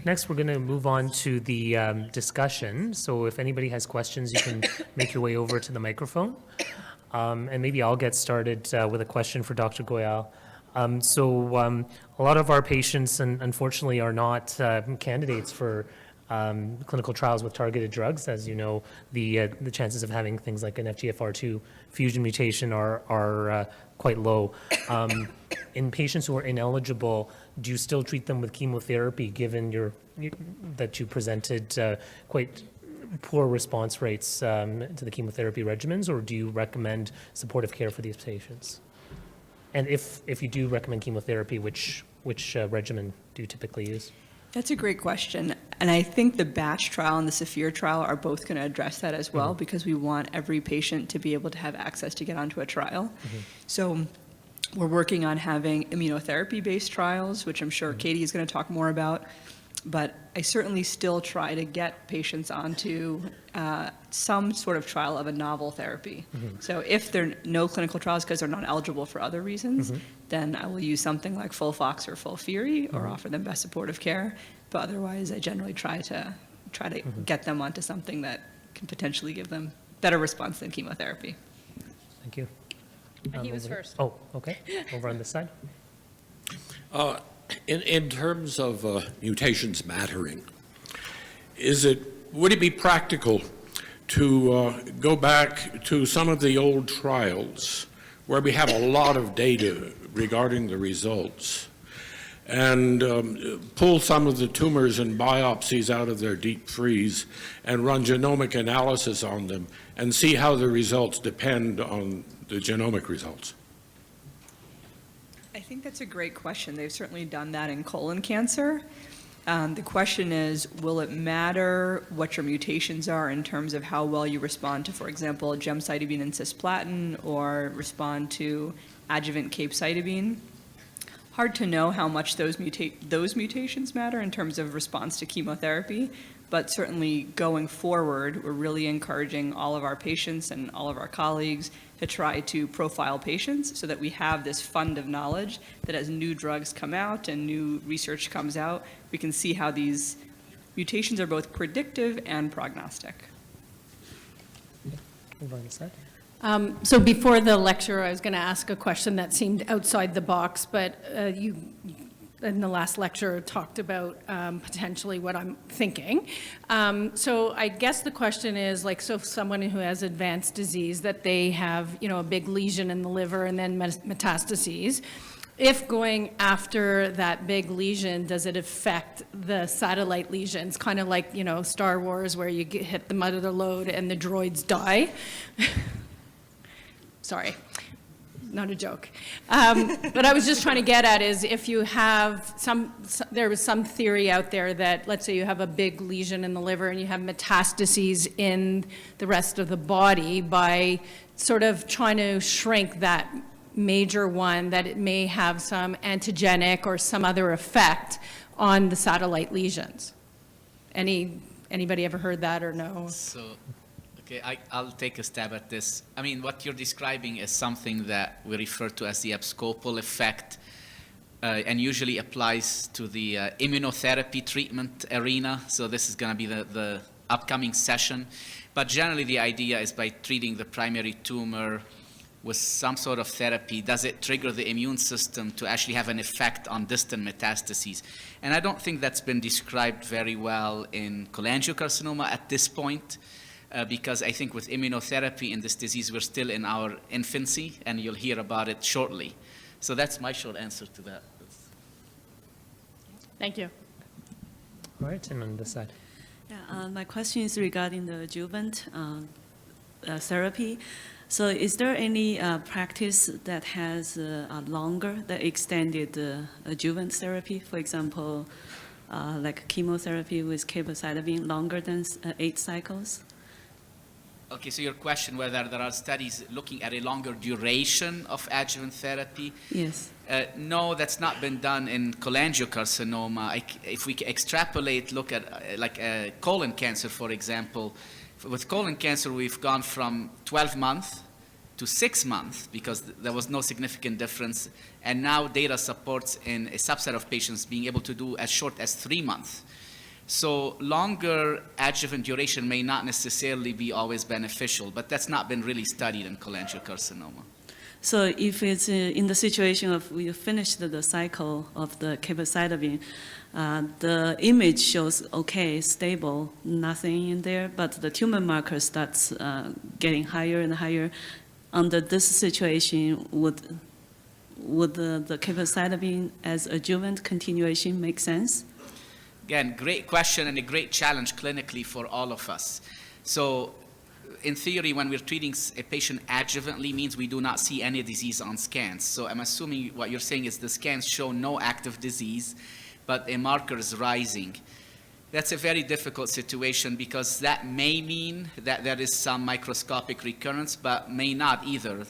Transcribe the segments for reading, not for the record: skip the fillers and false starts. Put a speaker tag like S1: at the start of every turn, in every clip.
S1: next we're going to move on to the discussion. So if anybody has questions, you can make your way over to the microphone. And maybe I'll get started with a question for Dr. Goyal. A lot of our patients, unfortunately, are not candidates for clinical trials with targeted drugs. As you know, the chances of having things like an FGFR2 fusion mutation are quite low. In patients who are ineligible, do you still treat them with chemotherapy, given that you presented quite poor response rates to the chemotherapy regimens, or do you recommend supportive care for these patients? And if you do recommend chemotherapy, which regimen do you typically use?
S2: That's a great question. And I think the BATCH trial and the SAPPHIRE trial are both going to address that as well, because we want every patient to be able to have access to get onto a trial. So we're working on having immunotherapy-based trials, which I'm sure Katie is going to talk more about. But I certainly still try to get patients onto some sort of trial of a novel therapy. So if there are no clinical trials because they're not eligible for other reasons, then I will use something like FOLFOX or FOLFIRI or offer them best supportive care. But otherwise, I generally try to get them onto something that can potentially give them better response than chemotherapy.
S1: Thank you.
S3: He was first.
S1: Oh, okay. Over on this side.
S4: In terms of mutations mattering, would it be practical to go back to some of the old trials where we have a lot of data regarding the results and pull some of the tumors and biopsies out of their deep freeze and run genomic analysis on them and see how the results depend on the genomic results?
S2: I think that's a great question. They've certainly done that in colon cancer. The question is, will it matter what your mutations are in terms of how well you respond to, for example, gemcitabine and cisplatin, or respond to adjuvant capecitabine? Hard to know how much those mutations matter in terms of response to chemotherapy, but certainly going forward, we're really encouraging all of our patients and all of our colleagues to try to profile patients so that we have this fund of knowledge that as new drugs come out and new research comes out, we can see how these mutations are both predictive and prognostic.
S1: Over on this side.
S3: So before the lecture, I was going to ask a question that seemed outside the box, but you, in the last lecture, talked about potentially what I'm thinking. So I guess the question is, so someone who has advanced disease, that they have, a big lesion in the liver and then metastases. If going after that big lesion, does it affect the satellite lesions? Kind of like, Star Wars, where you hit the mother load and the droids die. Sorry, not a joke. But I was just trying to get at is if you have there was some theory out there that, let's say you have a big lesion in the liver and you have metastases in the rest of the body, by sort of trying to shrink that major one, that it may have some antigenic or some other effect on the satellite lesions. Anybody ever heard that or no?
S5: Okay, I'll take a stab at this. I mean, what you're describing is something that we refer to as the abscopal effect, and usually applies to the immunotherapy treatment arena. So this is going to be the upcoming session. But generally, the idea is by treating the primary tumor with some sort of therapy, does it trigger the immune system to actually have an effect on distant metastases? And I don't think that's been described very well in cholangiocarcinoma at this point. Because I think with immunotherapy in this disease, we're still in our infancy, and you'll hear about it shortly. So that's my short answer to that.
S3: Thank you.
S1: All right, and on this side.
S6: Yeah, my question is regarding the adjuvant therapy. So is there any practice that has the extended adjuvant therapy? For example, like chemotherapy with capecitabine longer than 8 cycles?
S5: Okay, so your question whether there are studies looking at a longer duration of adjuvant therapy?
S6: Yes.
S5: No, that's not been done in cholangiocarcinoma. If we extrapolate, look at colon cancer, for example. With colon cancer, we've gone from 12 months to 6 months because there was no significant difference. And now data supports in a subset of patients being able to do as short as 3 months. So longer adjuvant duration may not necessarily be always beneficial, but that's not been really studied in cholangiocarcinoma.
S6: So if it's in the situation of we finished the cycle of the capecitabine, the image shows okay, stable, nothing in there, but the tumor marker starts getting higher and higher. Under this situation, would the capecitabine as adjuvant continuation make sense?
S5: Again, great question and a great challenge clinically for all of us. So in theory, when we're treating a patient adjuvantly means we do not see any disease on scans. So I'm assuming what you're saying is the scans show no active disease, but a marker is rising. That's a very difficult situation because that may mean that there is some microscopic recurrence, but may not either.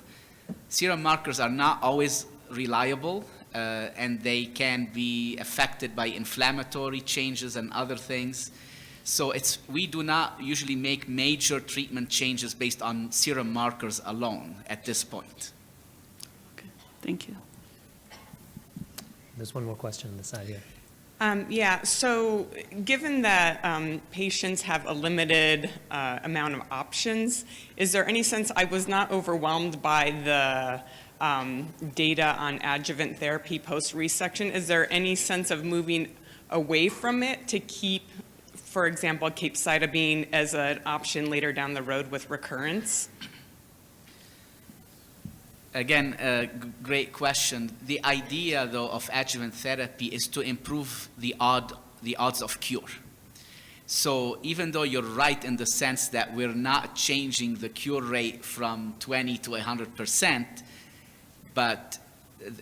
S5: Serum markers are not always reliable, and they can be affected by inflammatory changes and other things. So we do not usually make major treatment changes based on serum markers alone at this point.
S6: Okay, thank you.
S1: There's one more question on the side here.
S7: Yeah, so given that patients have a limited amount of options, is there any sense, I was not overwhelmed by the data on adjuvant therapy post-resection, is there any sense of moving away from it to keep, for example, capecitabine as an option later down the road with recurrence?
S5: Again, great question. The idea, though, of adjuvant therapy is to improve the odds of cure. So even though you're right in the sense that we're not changing the cure rate from 20 to 100%, but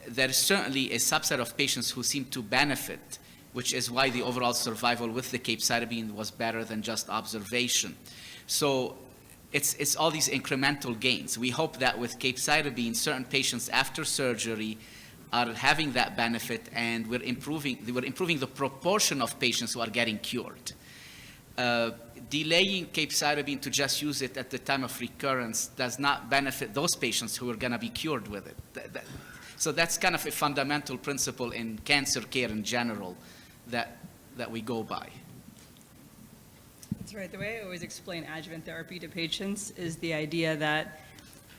S5: there's certainly a subset of patients who seem to benefit, which is why the overall survival with the capecitabine was better than just observation. So it's all these incremental gains. We hope that with capecitabine, certain patients after surgery are having that benefit, and we're improving the proportion of patients who are getting cured. Delaying capecitabine to just use it at the time of recurrence does not benefit those patients who are going to be cured with it. So that's kind of a fundamental principle in cancer care in general that we go by.
S2: That's right. The way I always explain adjuvant therapy to patients is the idea that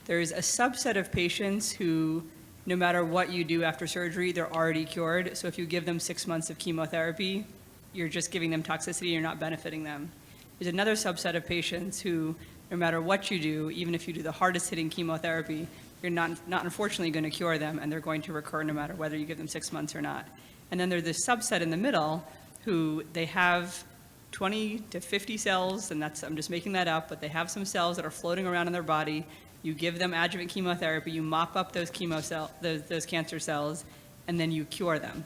S2: there's a subset of patients who, no matter what you do after surgery, they're already cured. So if you give them 6 months of chemotherapy, you're just giving them toxicity, you're not benefiting them. There's another subset of patients who, no matter what you do, even if you do the hardest hitting chemotherapy, you're not unfortunately going to cure them, and they're going to recur no matter whether you give them 6 months or not. And then there's this subset in the middle who they have 20 to 50 cells, and I'm just making that up, but they have some cells that are floating around in their body. You give them adjuvant chemotherapy, you mop up those those cancer cells, and then you cure them.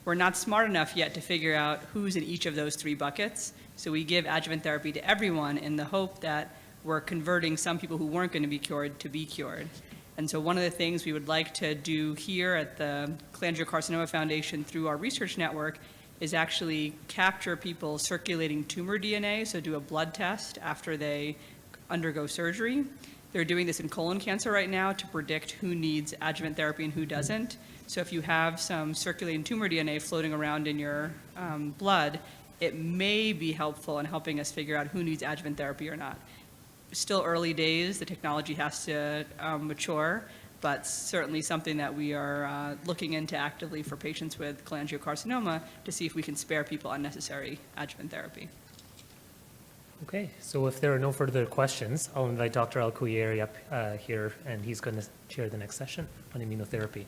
S2: We're not smart enough yet to figure out who's in each of those 3 buckets, so we give adjuvant therapy to everyone in the hope that we're converting some people who weren't going to be cured to be cured. And so one of the things we would like to do here at the Cholangiocarcinoma Foundation through our research network is actually capture people's circulating tumor DNA, so do a blood test after they undergo surgery. They're doing this in colon cancer right now to predict who needs adjuvant therapy and who doesn't. So if you have some circulating tumor DNA floating around in your blood, it may be helpful in helping us figure out who needs adjuvant therapy or not. Still early days, the technology has to mature, but certainly something that we are looking into actively for patients with cholangiocarcinoma to see if we can spare people unnecessary adjuvant therapy.
S1: Okay, so if there are no further questions, I'll invite Dr. Khoueiry up here, and he's going to chair the next session on immunotherapy.